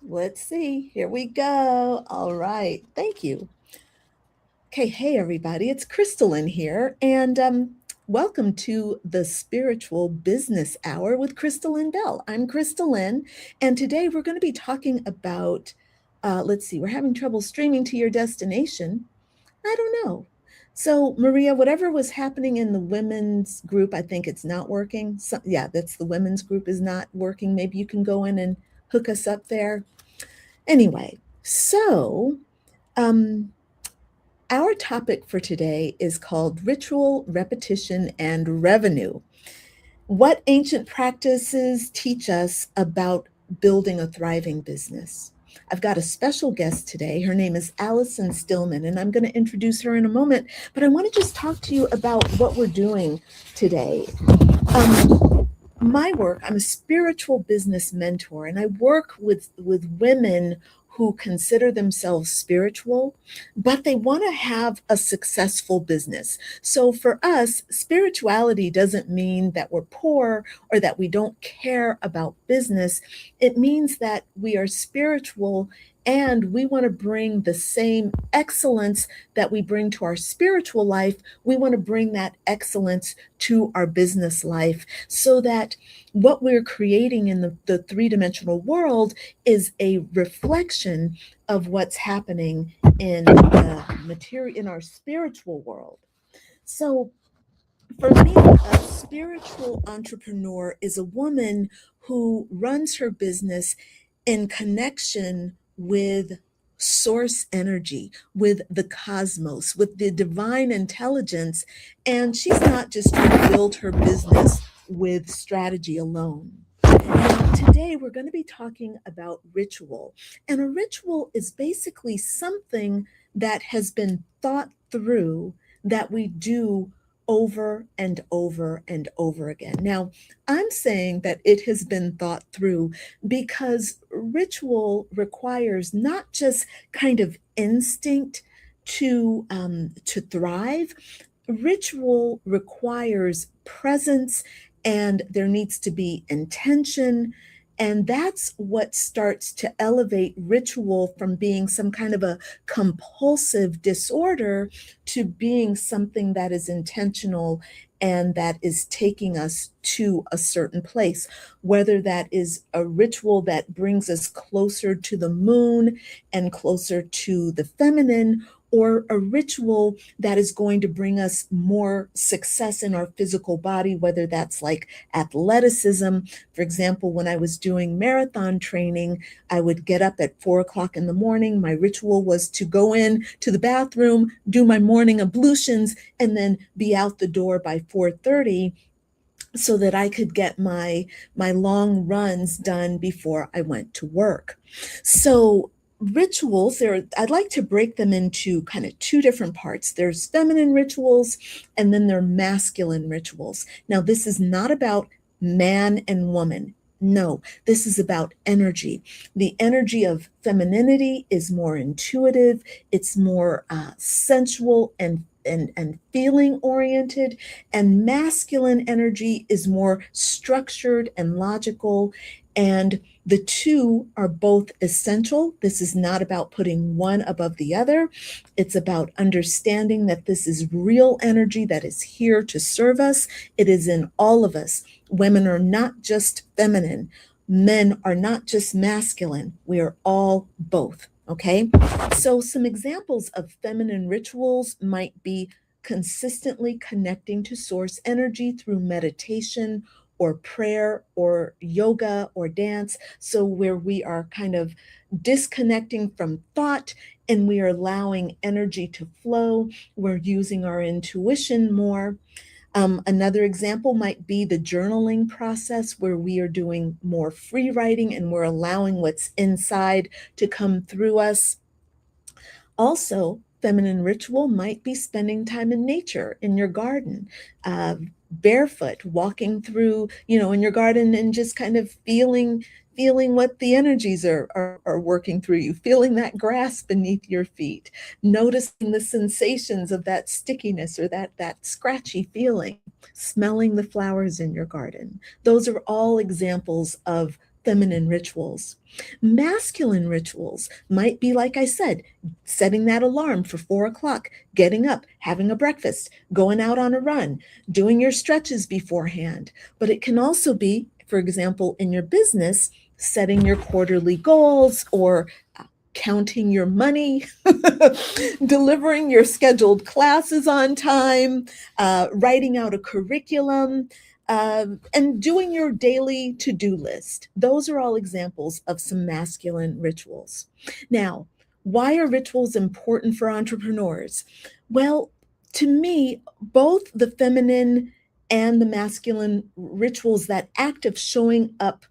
Let's see. Here we go. All right. Thank you. Okay. Hey, everybody. It's Crystalline here. And welcome to the Spiritual Business Hour with Lynn Bell. I'm Crystalline. And today we're going to be talking about, let's see, we're having trouble streaming to your destination. I don't know. So, Maria, whatever was happening in the women's group, I think it's not working. So, yeah, that's the women's group is not working. Maybe you can go in and hook us up there. Anyway, so um, our topic for today is called Ritual, Repetition, and Revenue. What ancient practices teach us about building a thriving business? I've got a special guest today. Her name is Alison Stillman, and I'm going to introduce her in a moment. But I want to just talk to you about what we're doing today. My work, I'm a spiritual business mentor, and I work with women who consider themselves spiritual, but they want to have a successful business. So for us, spirituality doesn't mean that we're poor or that we don't care about business. It means that we are spiritual and we want to bring the same excellence that we bring to our spiritual life. We want to bring that excellence to our business life so that what we're creating in the three-dimensional world is a reflection of what's happening in the material in our spiritual world. So for me, a spiritual entrepreneur is a woman who runs her business in connection with source energy, with the cosmos, with the divine intelligence. And she's not just trying to build her business with strategy alone. Now, today we're going to be talking about ritual. And a ritual is basically something that has been thought through that we do over and over and over again. Now, I'm saying that it has been thought through because ritual requires not just kind of instinct to thrive. Ritual requires presence, and there needs to be intention. And that's what starts to elevate ritual from being some kind of a compulsive disorder to being something that is intentional and that is taking us to a certain place, whether that is a ritual that brings us closer to the moon and closer to the feminine, or a ritual that is going to bring us more success in our physical body, whether that's like athleticism. For example, when I was doing marathon training, I would get up at 4 o'clock in the morning. My ritual was to go in to the bathroom, do my morning ablutions, and then be out the door by 4:30 so that I could get my long runs done before I went to work. So rituals there, I'd like to break them into kind of two different parts. There's feminine rituals and then there are masculine rituals. Now, this is not about man and woman. No, this is about energy. The energy of femininity is more intuitive, it's more sensual and feeling oriented, and masculine energy is more structured and logical. And the two are both essential. This is not about putting one above the other. It's about understanding that this is real energy that is here to serve us. It is in all of us. Women are not just feminine. Men are not just masculine. We are all both. Okay. So, some examples of feminine rituals might be consistently connecting to source energy through meditation or prayer or yoga or dance. So, where we are kind of disconnecting from thought and we are allowing energy to flow, we're using our intuition more. Another example might be the journaling process where we are doing more free writing and we're allowing what's inside to come through us. Also, feminine ritual might be spending time in nature, in your garden, barefoot, walking through, in your garden and just kind of feeling what the energies are working through you, feeling that grass beneath your feet, noticing the sensations of that stickiness or that scratchy feeling, smelling the flowers in your garden. Those are all examples of feminine rituals. Masculine rituals might be, like I said, setting that alarm for 4 o'clock, getting up, having a breakfast, going out on a run, doing your stretches beforehand. But it can also be, for example, in your business, setting your quarterly goals or counting your money, delivering your scheduled classes on time, writing out a curriculum, and doing your daily to-do list. Those are all examples of some masculine rituals. Now, why are rituals important for entrepreneurs? Well, to me, both the feminine and the masculine rituals, that act of showing up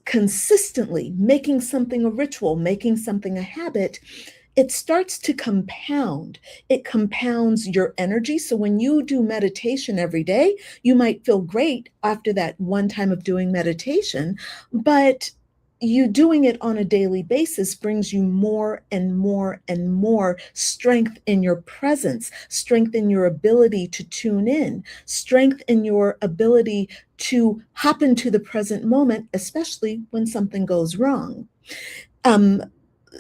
consistently, making something a ritual, making something a habit, it starts to compound. It compounds your energy. So when you do meditation every day, you might feel great after that one time of doing meditation, but you doing it on a daily basis brings you more and more and more strength in your presence, strength in your ability to tune in, strength in your ability to hop into the present moment, especially when something goes wrong.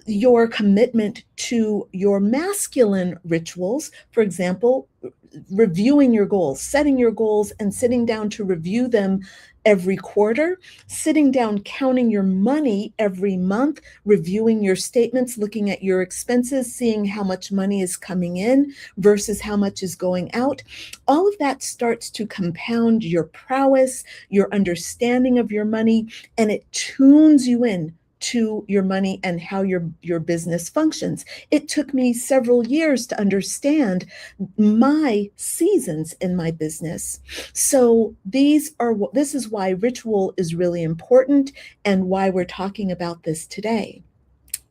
Your commitment to your masculine rituals, for example, reviewing your goals, setting your goals and sitting down to review them every quarter, sitting down, counting your money every month, reviewing your statements, looking at your expenses, seeing how much money is coming in versus how much is going out. All of that starts to compound your prowess, your understanding of your money, and it tunes you in to your money and how your business functions. It took me several years to understand my seasons in my business. So this is why ritual is really important and why we're talking about this today.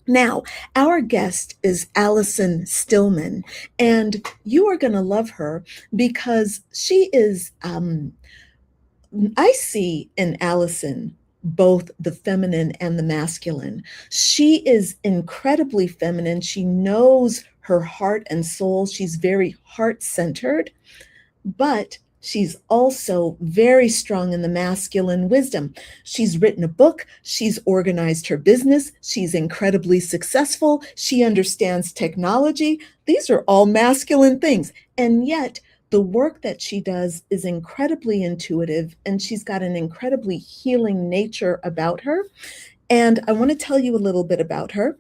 Now, our guest is Alison Stillman, and you are going to love her because she is I see in Alison both the feminine and the masculine. She is incredibly feminine. She knows her heart and soul. She's very heart-centered, but she's also very strong in the masculine wisdom. She's written a book. She's organized her business. She's incredibly successful. She understands technology. These are all masculine things. And yet, the work that she does is incredibly intuitive, and she's got an incredibly healing nature about her. And I want to tell you a little bit about her.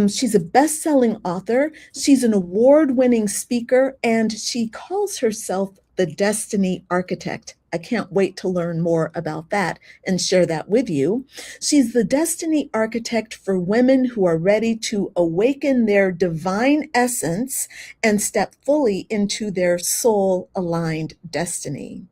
She's a best-selling author. She's an award-winning speaker, and she calls herself the Destiny Architect. I can't wait to learn more about that and share that with you. She's the Destiny Architect for women who are ready to awaken their divine essence and step fully into their soul-aligned destiny.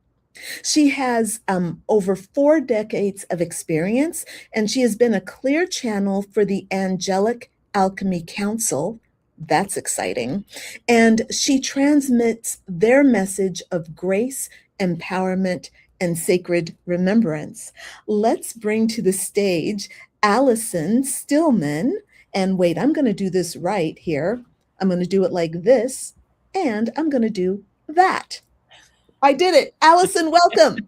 She has over 4 decades of experience, and she has been a clear channel for the Angelic Alchemy Council. That's exciting. And she transmits their message of grace, empowerment, and sacred remembrance. Let's bring to the stage Alison Stillman. And wait, I'm going to do this right here. I'm going to do it like this, and I'm going to do that. I did it. Alison, welcome.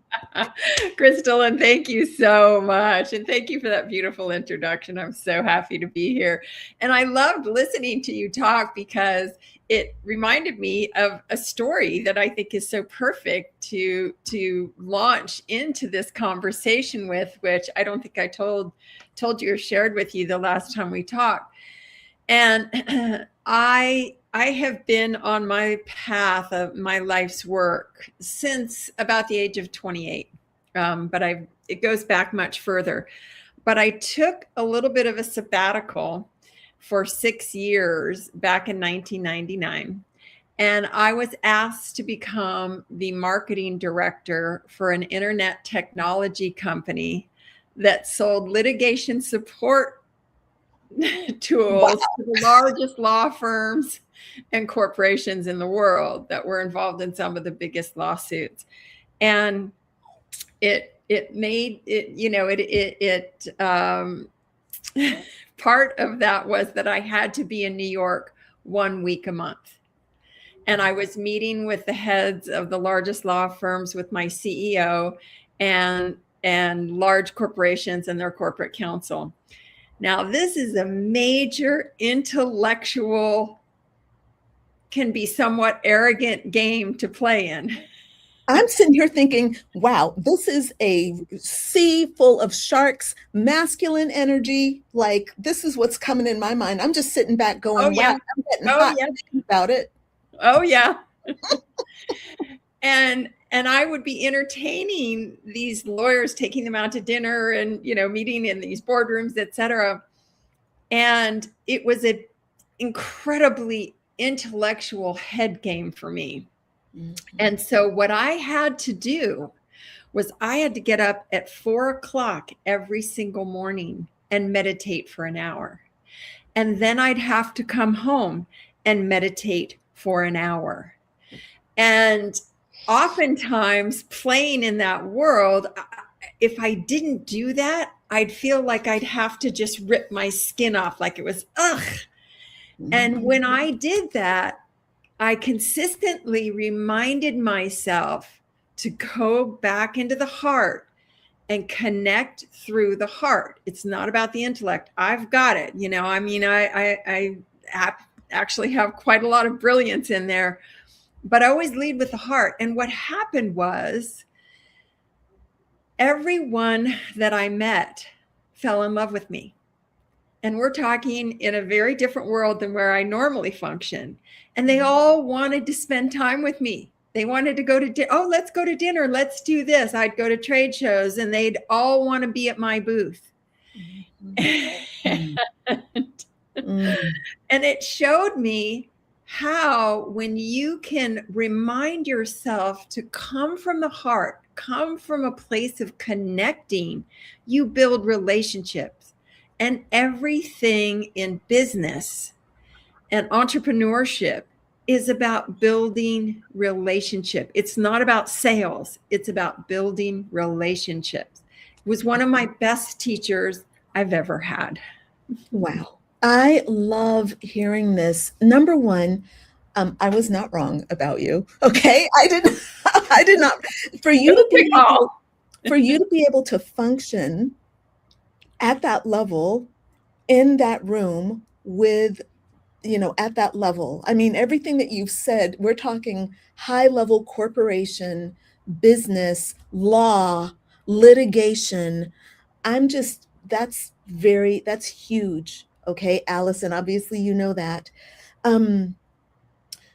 Crystal, and thank you so much. And thank you for that beautiful introduction. I'm so happy to be here. And I loved listening to you talk because it reminded me of a story that I think is so perfect to launch into this conversation with, which I don't think I told you or shared with you the last time we talked. And I have been on my path of my life's work since about the age of 28. But it goes back much further. But I took a little bit of a sabbatical for 6 years back in 1999. And I was asked to become the marketing director for an internet technology company that sold litigation support tools to the largest law firms and corporations in the world that were involved in some of the biggest lawsuits. And it made it, part of that was that I had to be in New York 1 week a month. And I was meeting with the heads of the largest law firms with my CEO, and and large corporations and their corporate counsel. Now, this is a major intellectual, can be somewhat arrogant game to play in. I'm sitting here thinking, wow, this is a sea full of sharks, masculine energy. Like, this is what's coming in my mind. I'm just sitting back going, Oh, yeah. wow, I'm getting Oh, hot yeah. thinking about it. Oh, yeah. And I would be entertaining these lawyers, taking them out to dinner and, meeting in these boardrooms, et cetera. And it was an incredibly intellectual head game for me. Mm-hmm. And so what I had to do was I had to get up at 4:00 every single morning and meditate for an hour. And then I'd have to come home and meditate for an hour. And oftentimes playing in that world, if I didn't do that, I'd feel like I'd have to just rip my skin off, like it was, ugh. Mm-hmm. And when I did that, I consistently reminded myself to go back into the heart and connect through the heart. It's not about the intellect. I've got it. I actually have quite a lot of brilliance in there, but I always lead with the heart. And what happened was everyone that I met fell in love with me. And we're talking in a very different world than where I normally function. And they all wanted to spend time with me. They wanted to go to let's go to dinner. Let's do this. I'd go to trade shows and they'd all want to be at my booth. Mm-hmm. And it showed me how when you can remind yourself to come from the heart, come from a place of connecting, you build relationships. And everything in business and entrepreneurship is about building relationship. It's not about sales. It's about building relationships. It was one of my best teachers I've ever had. Wow. I love hearing this. Number one, I was not wrong about you. Okay. I did not, for you to be able to function at that level, in that room with, at that level. I mean, everything that you've said, we're talking high level corporation, business, law, litigation. That's huge. Okay, Alison, obviously you know that.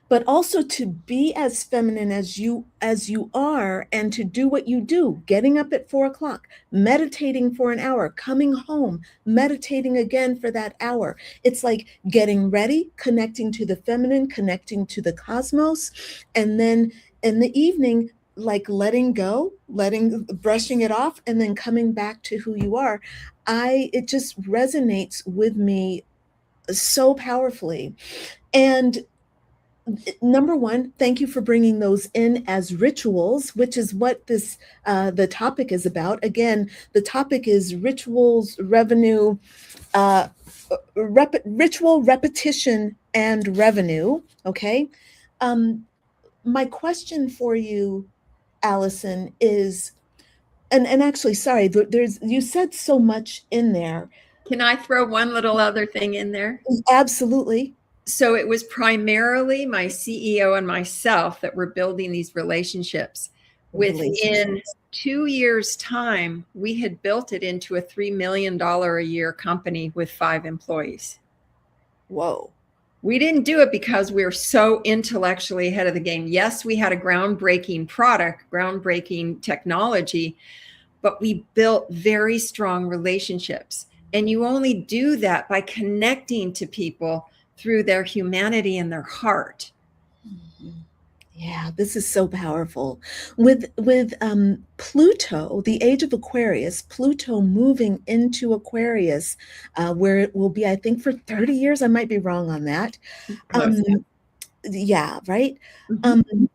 But also to be as feminine as you are, and to do what you do, getting up at 4:00, meditating for an hour, coming home, meditating again for that hour. It's like getting ready, connecting to the feminine, connecting to the cosmos, and then in the evening, like letting go, brushing it off, and then coming back to who you are. It just resonates with me so powerfully. And number one, thank you for bringing those in as rituals, which is what the topic is about. Again, the topic is rituals, revenue, ritual repetition and revenue. Okay. My question for you, Alison, is, and actually, sorry, you said so much in there. Can I throw one little other thing in there? Absolutely. So it was primarily my CEO and myself that were building these relationships. Within 2 years' time, we had built it into a $3 million a year company with 5 employees. Whoa. We didn't do it because we were so intellectually ahead of the game. Yes, we had a groundbreaking product, groundbreaking technology, but we built very strong relationships. And you only do that by connecting to people through their humanity and their heart. Mm-hmm. Yeah, this is so powerful. With Pluto, the age of Aquarius, Pluto moving into Aquarius, where it will be, I think, for 30 years. I might be wrong on that. Yeah, right? Mm-hmm.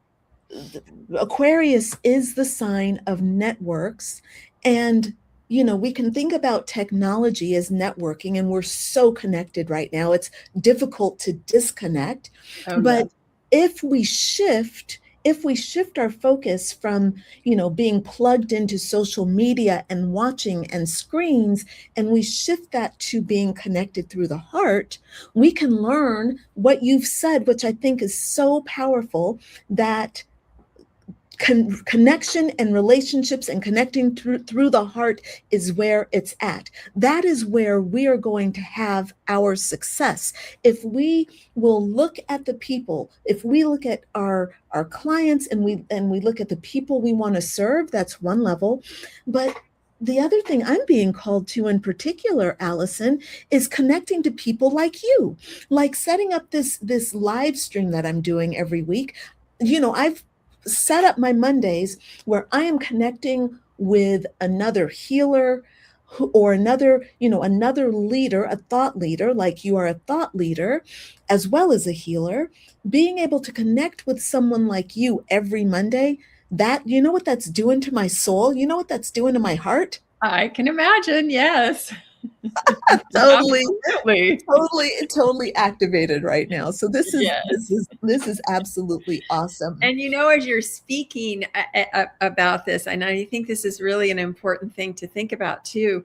Aquarius is the sign of networks, and we can think about technology as networking, and we're so connected right now. It's difficult to disconnect. But if we shift if we shift our focus from, being plugged into social media and watching and screens, and we shift that to being connected through the heart, we can learn what you've said, which I think is so powerful, that connection and relationships and connecting through the heart is where it's at. That is where we are going to have our success. If we will look at the people, if we look at our clients, and we look at the people we want to serve, that's one level. But the other thing I'm being called to in particular, Alison, is connecting to people like you, like setting up this live stream that I'm doing every week. I've set up my Mondays where I am connecting with another healer or another leader, a thought leader, like you are a thought leader, as well as a healer. Being able to connect with someone like you every Monday, that, you know what that's doing to my soul? You know what that's doing to my heart? I can imagine. Yes. Totally, Absolutely. totally activated right now. So this is this Yes. is this is absolutely awesome. And as you're speaking about this, and I think this is really an important thing to think about too,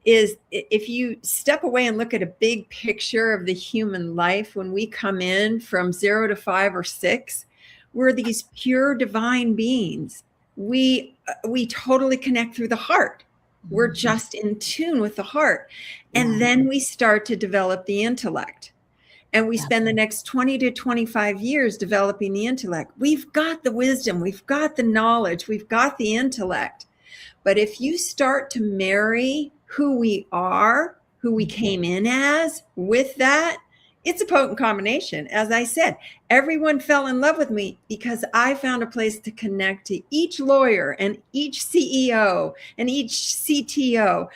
is if you step away and look at a big picture of the human life, when we come in from 0 to 5 or 6, we're these pure divine beings. We totally connect through the heart. We're just in tune with the heart. And then we start to develop the intellect. And we spend the next 20 to 25 years developing the intellect. We've got the wisdom, we've got the knowledge, we've got the intellect. But if you start to marry who we are, who we came in as, with that, it's a potent combination. As I said, everyone fell in love with me because I found a place to connect to each lawyer and each CEO and each CTO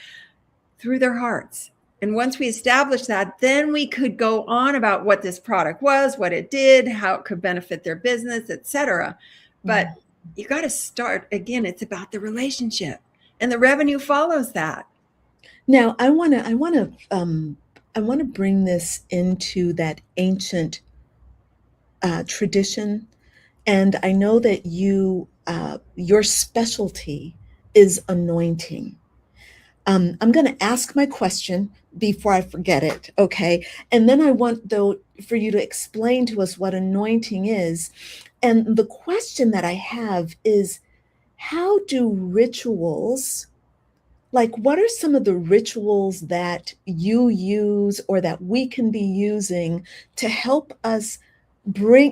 through their hearts. And once we established that, then we could go on about what this product was, what it did, how it could benefit their business, etc. But you got to start, again, it's about the relationship, and the revenue follows that. Now, I want to bring this into that ancient tradition, and I know that your specialty is anointing. I'm going to ask my question before I forget it, okay? And then I want, though, for you to explain to us what anointing is. And the question that I have is, how do rituals, like what are some of the rituals that you use or that we can be using to help us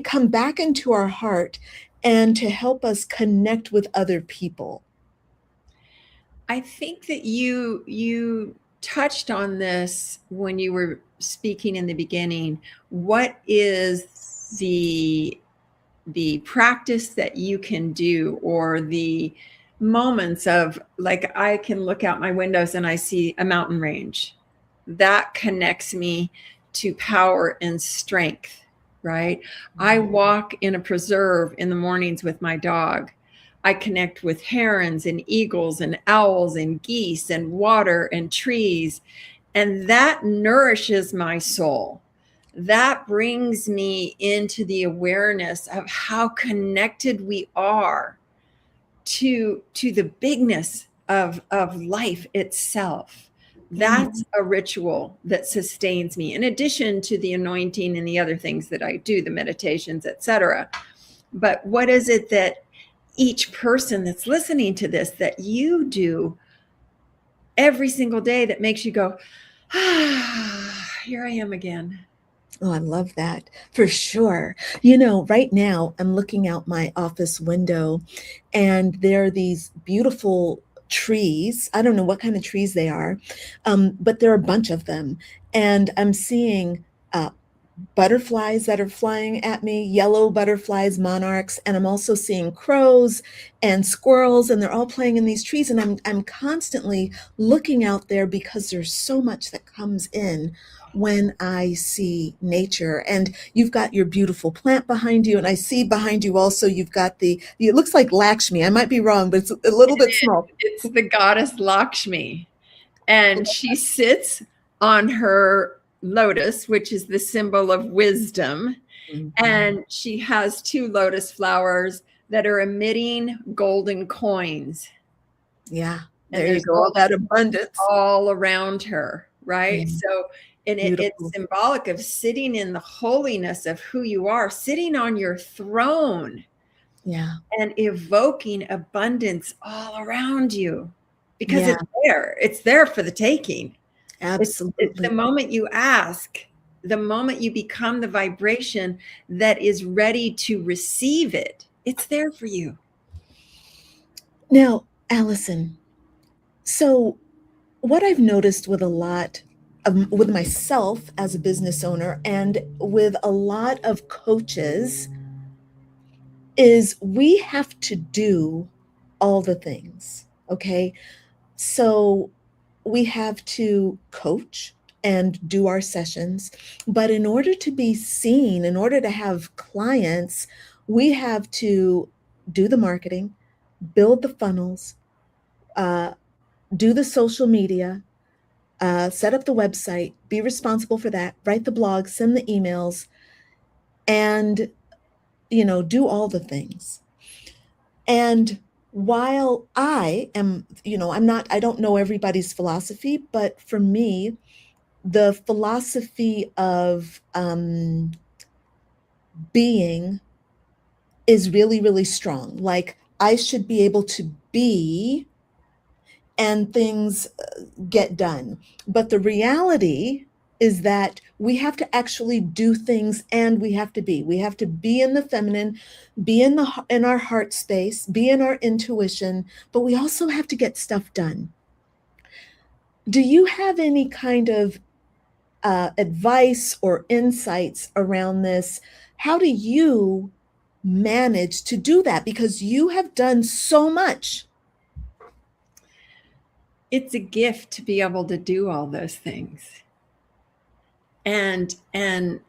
come back into our heart and to help us connect with other people? I think that you touched on this when you were speaking in the beginning. What is the practice that you can do, or the moments of, like, I can look out my windows and I see a mountain range that connects me to power and strength, right? I walk in a preserve in the mornings with my dog. I connect with herons and eagles and owls and geese and water and trees, and that nourishes my soul. That brings me into the awareness of how connected we are to the bigness of life itself. That's a ritual that sustains me, in addition to the anointing and the other things that I do, the meditations, etc. But what is it that each person that's listening to this, that you do every single day, that makes you go, here I am again? Oh, I love that, for sure. Right now I'm looking out my office window and there are these beautiful trees. I don't know what kind of trees they are, but there are a bunch of them. And I'm seeing butterflies that are flying at me, yellow butterflies, monarchs, and I'm also seeing crows and squirrels, and they're all playing in these trees. And I'm constantly looking out there because there's so much that comes in when I see nature. And you've got your beautiful plant behind you, and I see behind you also you've got it looks like Lakshmi. I might be wrong, but it's a little bit small. It's the goddess Lakshmi, and she sits on her lotus, which is the symbol of wisdom. And she has 2 lotus flowers that are emitting golden coins. Yeah. And There you there's go. All that abundance. all around her, right? Yeah. So, and it's symbolic of sitting in the holiness of who you are, sitting on your throne. Yeah. And evoking abundance all around you, because Yeah. it's there for the taking. Absolutely. It's the moment you ask, the moment you become the vibration that is ready to receive it, it's there for you. Now, Alison, so what I've noticed with a lot of, with myself as a business owner and with a lot of coaches is we have to do all the things. Okay. So we have to coach and do our sessions. But in order to be seen, in order to have clients, we have to do the marketing, build the funnels, do the social media, set up the website, be responsible for that, write the blog, send the emails, and, do all the things. And while I am, I don't know everybody's philosophy, but for me, the philosophy of being is really, really strong. Like I should be able to be and things get done. But the reality is that we have to actually do things and we have to be. We have to be in the feminine, be in our heart space, be in our intuition, but we also have to get stuff done. Do you have any kind of advice or insights around this? How do you manage to do that? Because you have done so much. It's a gift to be able to do all those things. And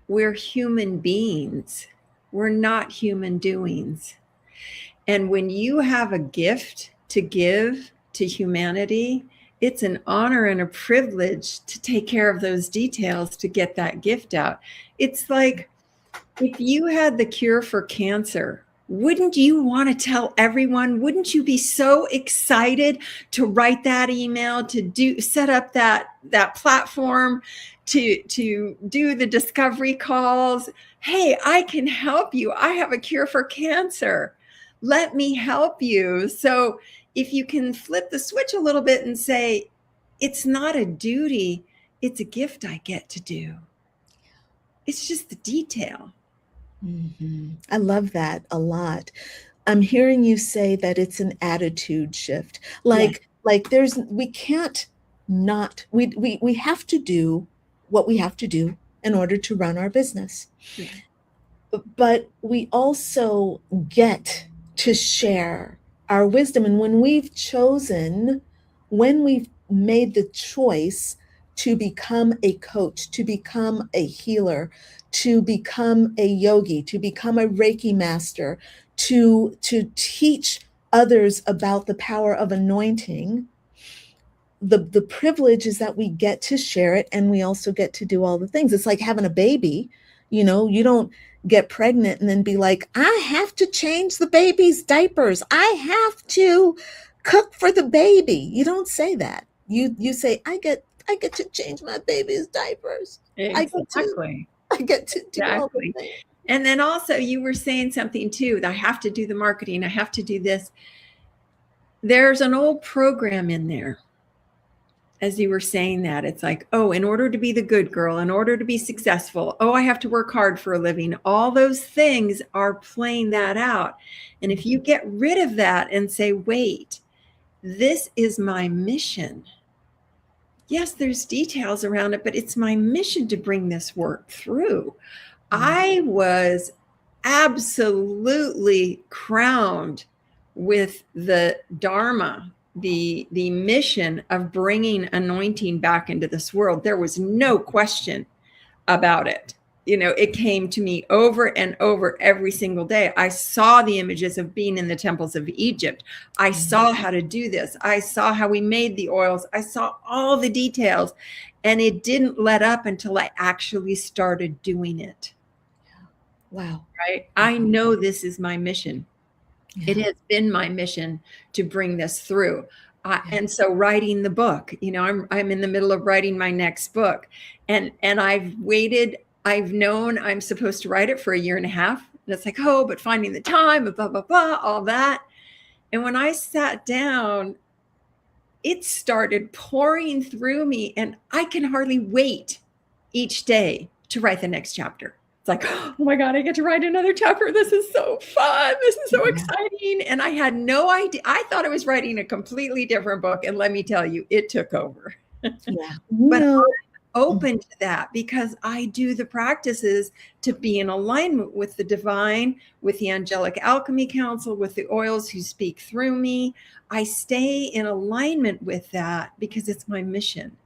we're human beings. We're not human doings. And when you have a gift to give to humanity, it's an honor and a privilege to take care of those details to get that gift out. It's like if you had the cure for cancer, wouldn't you want to tell everyone? Wouldn't you be so excited to write that email, to set up that platform, to do the discovery calls? Hey, I can help you. I have a cure for cancer. Let me help you. So if you can flip the switch a little bit and say, it's not a duty, it's a gift I get to do. It's just the detail. Mm-hmm. I love that a lot. I'm hearing you say that it's an attitude shift. Like we can't not, we have to do what we have to do in order to run our business. Yeah. But we also get to share our wisdom. And when we've made the choice to become a coach, to become a healer, to become a yogi, to become a Reiki master, to teach others about the power of anointing, the privilege is that we get to share it and we also get to do all the things. It's like having a baby. You don't get pregnant and then be like, I have to change the baby's diapers. I have to cook for the baby. You don't say that. You say, I get to change my baby's diapers. Exactly. I get to do all the things. And then also you were saying something too, I have to do the marketing. I have to do this. There's an old program in there. As you were saying that, it's like, oh, in order to be the good girl, in order to be successful, oh, I have to work hard for a living. All those things are playing that out. And if you get rid of that and say, wait, this is my mission. Yes, there's details around it, but it's my mission to bring this work through. I was absolutely crowned with the Dharma, the mission of bringing anointing back into this world. There was no question about it. It came to me over and over every single day. I saw the images of being in the temples of Egypt. I saw how to do this. I saw how we made the oils. I saw all the details, and it didn't let up until I actually started doing it. Wow. right? I know this is my mission. It Yeah. has been my mission to bring this through. Yeah. And so writing the book, I'm in the middle of writing my next book, and I've waited. I've known I'm supposed to write it for a year and a half, and it's like, oh, but finding the time, blah blah blah, all that. And when I sat down, it started pouring through me, and I can hardly wait each day to write the next chapter. It's like, oh my God, I get to write another chapter. This is so fun. This is so Yeah. exciting. And I had no idea. I thought I was writing a completely different book. And let me tell you, it took over. Yeah. But No. I'm open to that because I do the practices to be in alignment with the divine, with the angelic alchemy council, with the oils who speak through me. I stay in alignment with that because it's my mission.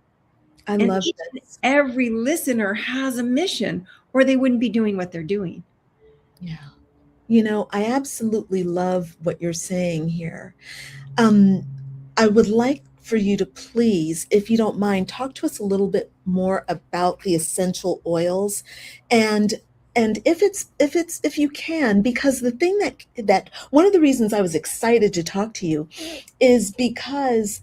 I And love each and this. every listener has a mission, or they wouldn't be doing what they're doing. Yeah. You know, I absolutely love what you're saying here. Um, I would like for you to please, if you don't mind, talk to us a little bit more about the essential oils, and if you can, because the thing that one of the reasons I was excited to talk to you is because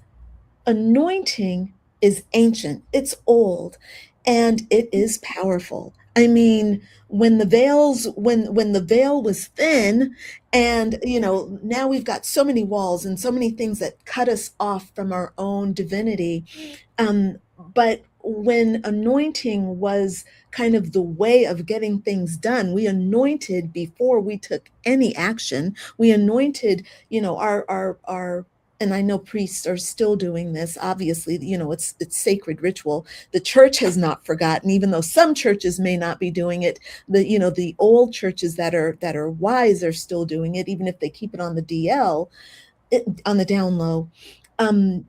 anointing is ancient, it's old, and it is powerful. I mean, when the veil was thin, and now we've got so many walls and so many things that cut us off from our own divinity. But when anointing was kind of the way of getting things done, we anointed before we took any action. We anointed, our and I know priests are still doing this. Obviously, it's sacred ritual. The church has not forgotten, even though some churches may not be doing it. The old churches that are wise are still doing it, even if they keep it on the DL, on the down low. Um,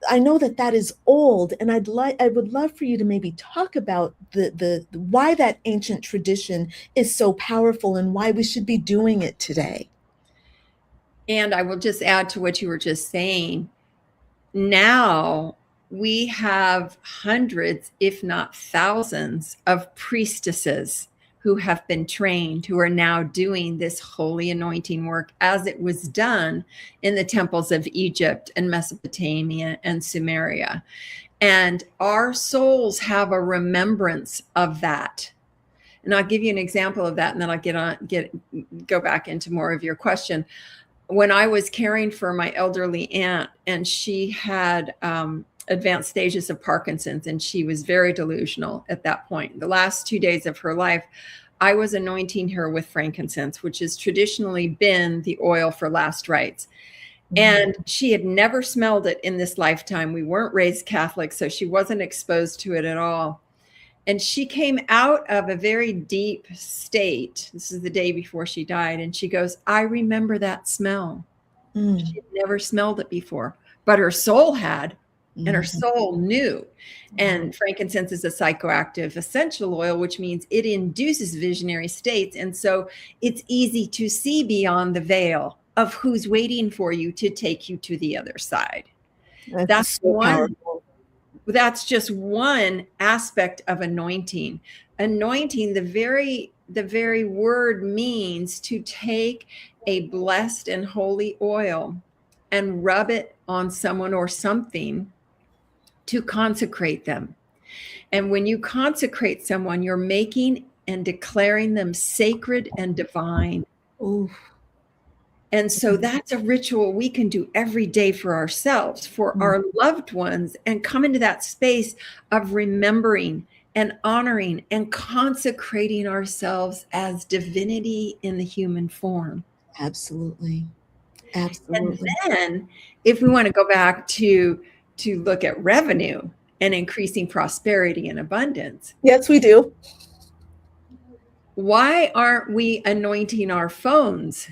I know that is old, and I would love for you to maybe talk about the why that ancient tradition is so powerful and why we should be doing it today. And I will just add to what you were just saying. Now we have hundreds, if not thousands, of priestesses who have been trained, who are now doing this holy anointing work as it was done in the temples of Egypt and Mesopotamia and Sumeria. And our souls have a remembrance of that. And I'll give you an example of that, and then I'll go back into more of your question. When I was caring for my elderly aunt, and she had advanced stages of Parkinson's, and she was very delusional at that point. The last 2 days of her life, I was anointing her with frankincense, which has traditionally been the oil for last rites. And she had never smelled it in this lifetime. We weren't raised Catholic, so she wasn't exposed to it at all. And she came out of a very deep state. This is the day before she died. And she goes, I remember that smell. She Mm, had never smelled it before, but her soul had, and her mhm. soul knew. Wow. And frankincense is a psychoactive essential oil, which means it induces visionary states. And so it's easy to see beyond the veil of who's waiting for you to take you to the other side. That's That's so one powerful. that's just one aspect of anointing. Anointing, the very word means to take a blessed and holy oil and rub it on someone or something to consecrate them. And when you consecrate someone, you're making and declaring them sacred and divine. Ooh. And so that's a ritual we can do every day for ourselves, for Mm, our loved ones, and come into that space of remembering and honoring and consecrating ourselves as divinity in the human form. absolutely. And Absolutely. then if we want to go back to look at revenue and increasing prosperity and abundance, Yes, we do. why aren't we anointing our phones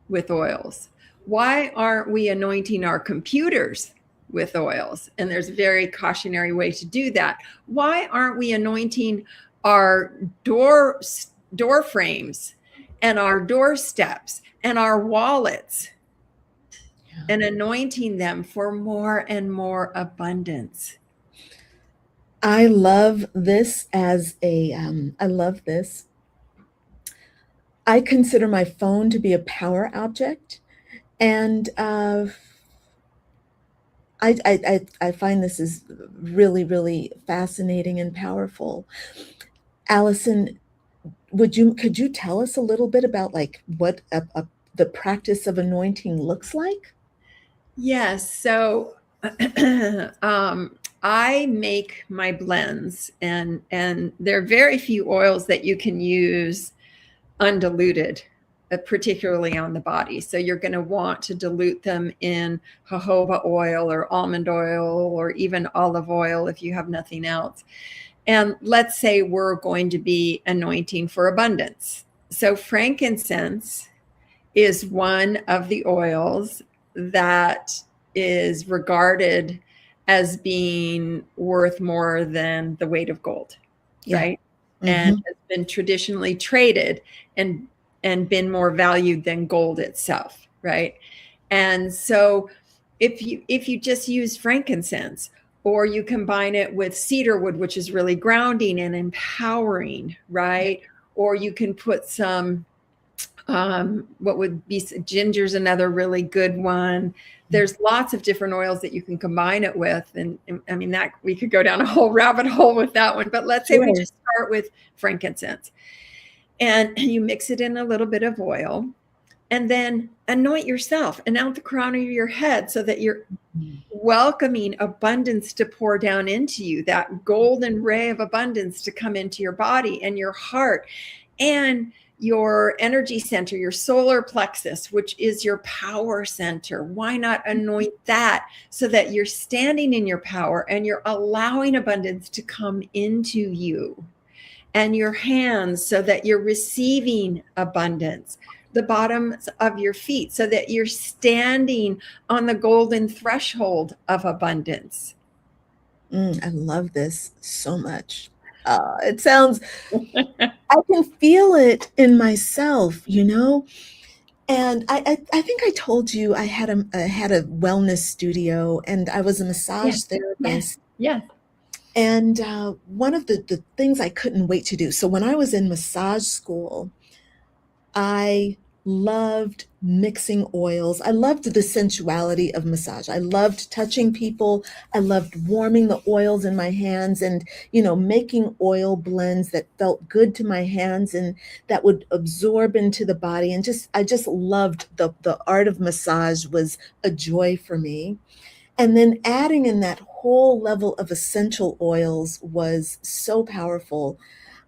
with oils? Why aren't we anointing our computers with oils? And there's a very cautionary way to do that. Why aren't we anointing our door frames and our doorsteps and our wallets Yeah. and anointing them for more and more abundance? I love this I love this. I consider my phone to be a power object, and I find this is really, really fascinating and powerful. Alison, could you tell us a little bit about like what the practice of anointing looks like? Yes. So I make my blends, and there are very few oils that you can use undiluted, particularly on the body. So you're going to want to dilute them in jojoba oil or almond oil or even olive oil if you have nothing else. And let's say we're going to be anointing for abundance. So frankincense is one of the oils that is regarded as being worth more than the weight of gold, Yeah. right? And Mm-hmm. has been traditionally traded and been more valued than gold itself, right? And so if you just use frankincense, or you combine it with cedar wood, which is really grounding and empowering, right? Or you can put some what would be ginger's another really good one. There's lots of different oils that you can combine it with, and I mean that we could go down a whole rabbit hole with that one, but let's say we Sure. just start with frankincense, and you mix it in a little bit of oil, and then anoint yourself and out the crown of your head so that you're welcoming abundance to pour down into you, that golden ray of abundance to come into your body and your heart and your energy center, your solar plexus, which is your power center. Why not anoint that so that you're standing in your power and you're allowing abundance to come into you? And your hands so that you're receiving abundance, the bottoms of your feet so that you're standing on the golden threshold of abundance. I love this so much. It sounds, I can feel it in myself, you know? And I think I told you I had a wellness studio and I was a Yes, massage yes, therapist. yes. And one of the things I couldn't wait to do. So when I was in massage school, I loved mixing oils. I loved the sensuality of massage. I loved touching people. I loved warming the oils in my hands and, making oil blends that felt good to my hands and that would absorb into the body. And I just loved the art of massage was a joy for me. And then adding in that whole level of essential oils was so powerful.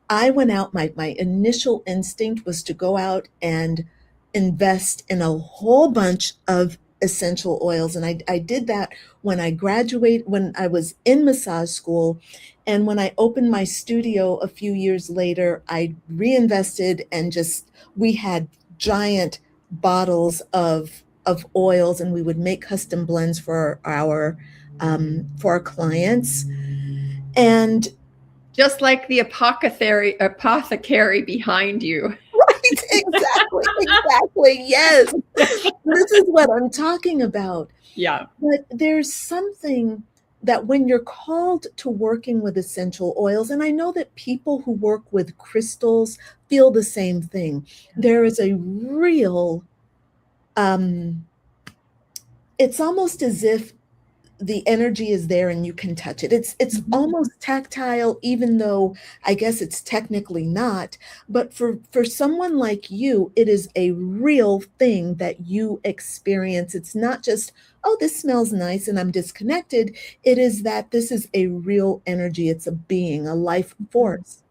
I went out, my initial instinct was to go out and invest in a whole bunch of essential oils. And I did that when I was in massage school. And when I opened my studio a few years later, I reinvested and we had giant bottles of oils and we would make custom blends for our clients. And Just like the apothecary behind you. right, exactly, exactly. Yes. This is what I'm talking about. Yeah. But there's something that when you're called to working with essential oils, and I know that people who work with crystals feel the same thing, there is a real, it's almost as if the energy is there and you can touch it. It's almost tactile, even though I guess it's technically not. But for someone like you, it is a real thing that you experience. It's not just, oh, this smells nice and I'm disconnected. It is that this is a real energy. It's a being, a life force.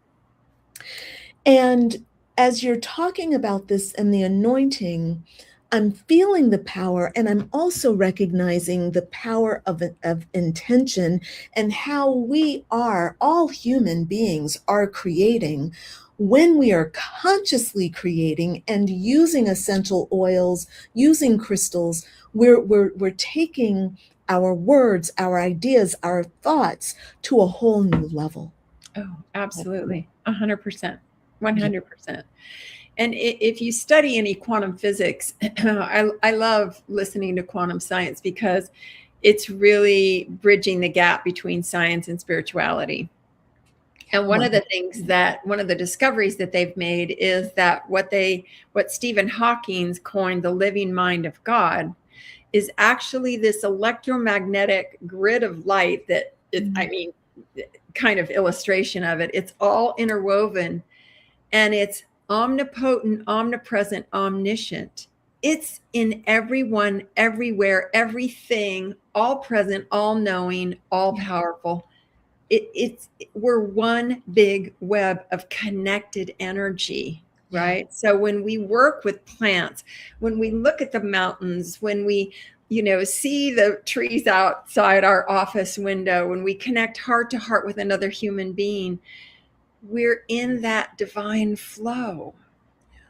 And as you're talking about this and the anointing, I'm feeling the power, and I'm also recognizing the power of intention and how we are, all human beings are creating when we are consciously creating and using essential oils, using crystals. We're taking our words, our ideas, our thoughts to a whole new level. Oh, absolutely. 100%. Yeah. 100%. And if you study any quantum physics, I love listening to quantum science because it's really bridging the gap between science and spirituality. And one Wow. of the things that one of the discoveries that they've made is that what Stephen Hawking coined the living mind of God is actually this electromagnetic grid of light that it, I mean, kind of illustration of it. It's all interwoven, and it's omnipotent, omnipresent, omniscient. It's in everyone, everywhere, everything, all present, all knowing, all powerful. We're one big web of connected energy, right? So when we work with plants, when we look at the mountains, when we see the trees outside our office window, when we connect heart to heart with another human being, we're in that divine flow.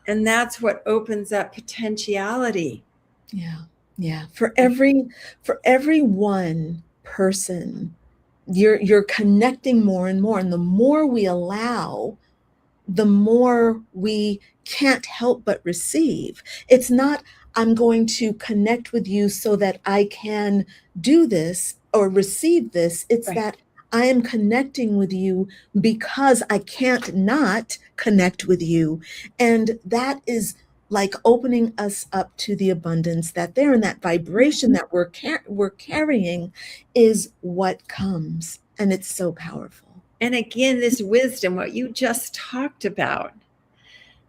And that's what opens up potentiality. Yeah. For every one person, you're connecting more and more. And the more we allow, the more we can't help but receive. It's not, I'm going to connect with you so that I can do this or receive this. It's that I am connecting with you because I can't not connect with you. And that is like opening us up to the abundance that there, and that vibration that we're carrying is what comes. And it's so powerful. And again, this wisdom, what you just talked about,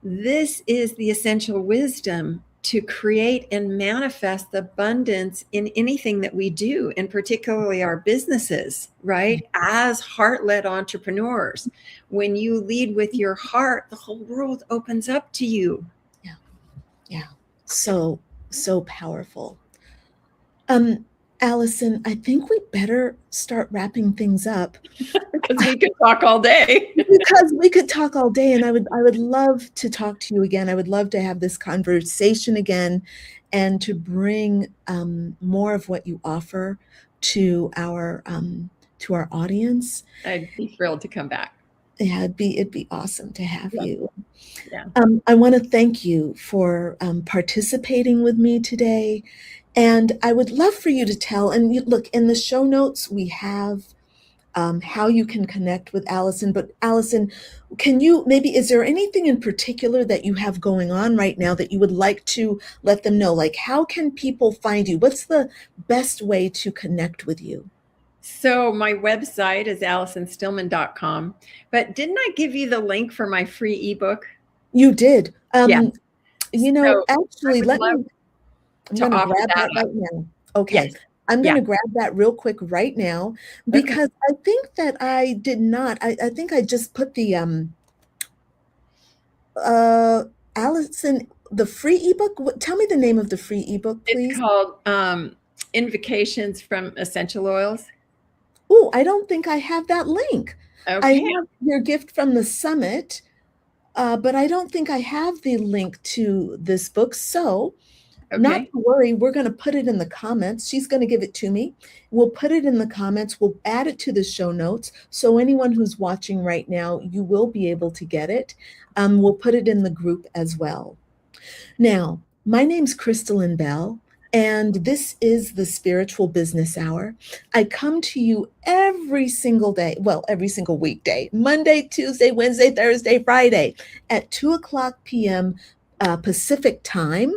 this is the essential wisdom to create and manifest the abundance in anything that we do, and particularly our businesses, right? As heart-led entrepreneurs, when you lead with your heart, the whole world opens up to you. Yeah. So powerful. Alison, I think we better start wrapping things up. Because we could talk all day. Because we could talk all day, and I would love to talk to you again. I would love to have this conversation again, and to bring more of what you offer to our audience. I'd be thrilled to come back. Yeah, it'd be awesome to have you. Yeah. I want to thank you for participating with me today. And I would love for you to tell, and look, in the show notes, we have how you can connect with Alison. But Alison, is there anything in particular that you have going on right now that you would like to let them know? Like, how can people find you? What's the best way to connect with you? So my website is AlisonStillman.com. But didn't I give you the link for my free ebook? You did. Yeah. Actually, I'm going to grab that right now. Okay. Yes. I'm going to grab that real quick right now, because I think that I did not. I think I just put the Alison, the free ebook. Tell me the name of the free ebook, please. It's called Invocations from Essential Oils. Oh, I don't think I have that link. Okay. I have your gift from the summit, but I don't think I have the link to this book. So not to worry, we're going to put it in the comments. She's going to give it to me. We'll put it in the comments. We'll add it to the show notes. So anyone who's watching right now, you will be able to get it. We'll put it in the group as well. Now, my name's Lynn Bell, and this is the Spiritual Business Hour. I come to you every single day, well, every single weekday, Monday, Tuesday, Wednesday, Thursday, Friday, at 2:00 p.m. Pacific time.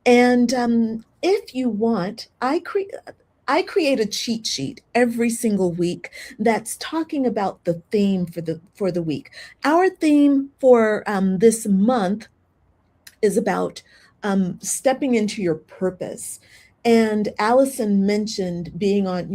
And if you want, I create a cheat sheet every single week that's talking about the theme for the week. Our theme for this month is about stepping into your purpose. And Alison mentioned being on,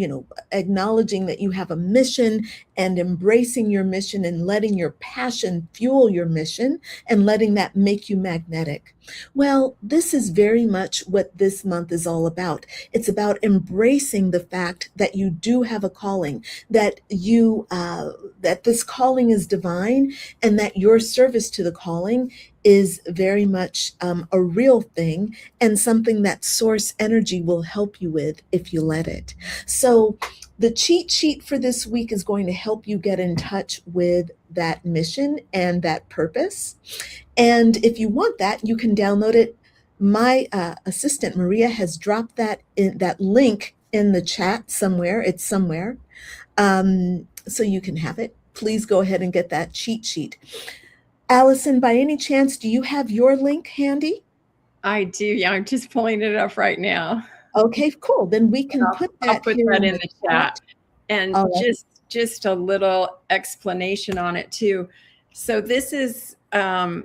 acknowledging that you have a mission and embracing your mission and letting your passion fuel your mission and letting that make you magnetic. Well, this is very much what this month is all about. It's about embracing the fact that you do have a calling, that that this calling is divine, and that your service to the calling is very much a real thing, and something that source energy will help you with if you let it. So the cheat sheet for this week is going to help you get in touch with that mission and that purpose. And if you want that, you can download it. My assistant, Maria, has dropped that link in the chat somewhere. It's somewhere. So you can have it. please go ahead and get that cheat sheet. Alison, by any chance, do you have your link handy? I do. Yeah, I'm just pulling it up right now. Okay, cool. Then we can put I'll that put here that in in the the chat. chat. And All right. just a little explanation on it too. So this is a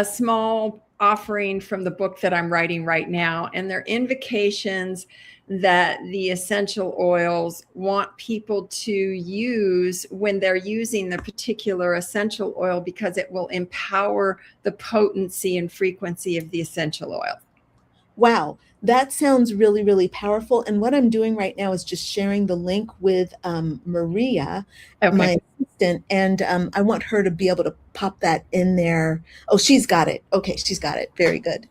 small offering from the book that I'm writing right now, and they're invocations that the essential oils want people to use when they're using the particular essential oil, because it will empower the potency and frequency of the essential oil. Wow, that sounds really, really powerful. And what I'm doing right now is just sharing the link with Maria, my Okay. assistant, and I want her to be able to pop that in there. Oh, she's got it. Okay, she's got it. Very good.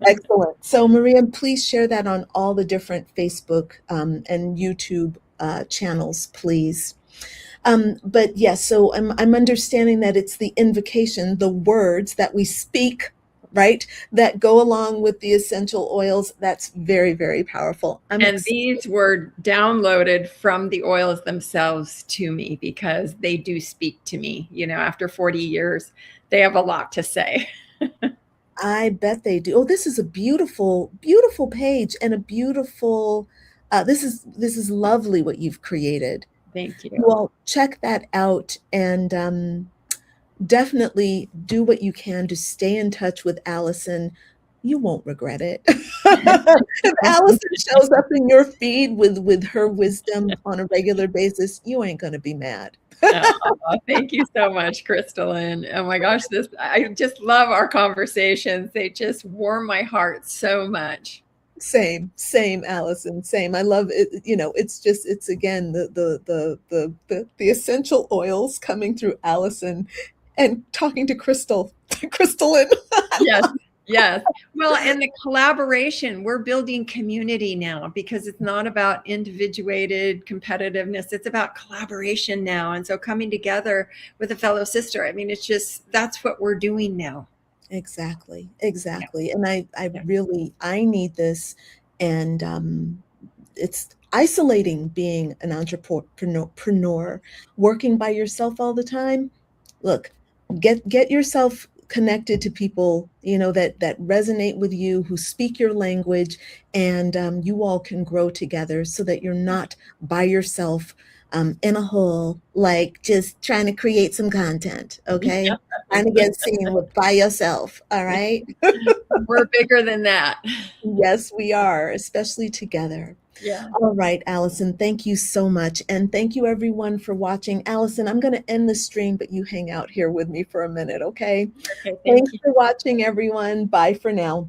Excellent. So, Maria, please share that on all the different Facebook and YouTube channels, please. But yes, so I'm understanding that it's the invocation, the words that we speak, right, that go along with the essential oils. That's very, very powerful. And these were downloaded from the oils themselves to me, because they do speak to me. You know, after 40 years, they have a lot to say. I bet they do. Oh, this is a beautiful, beautiful page and a beautiful. This is lovely what you've created. Thank you. You all check that out and definitely do what you can to stay in touch with Alison. You won't regret it. If Alison shows up in your feed with her wisdom on a regular basis, you ain't gonna be mad. Oh, thank you so much, Crystalline. Oh my gosh, I just love our conversations. They just warm my heart so much. Same, Alison, same. I love it. It's again the essential oils coming through Alison and talking to Crystalline. Yes, yes. Well, and the collaboration, we're building community now, because it's not about individuated competitiveness. It's about collaboration now. And so coming together with a fellow sister, I mean, that's what we're doing now. Exactly. Yeah. And I Yeah. really, I need this. And it's isolating being an entrepreneur, working by yourself all the time. Look, get yourself connected to people, that resonate with you, who speak your language, and you all can grow together so that you're not by yourself in a hole, like just trying to create some content, okay? Trying to get seen with by yourself, all right? We're bigger than that. Yes, we are, especially together. Yeah. All right, Alison, thank you so much. And thank you everyone for watching. Alison, I'm going to end the stream, but you hang out here with me for a minute, okay? Okay, thank Thanks you. for watching, everyone. Bye for now.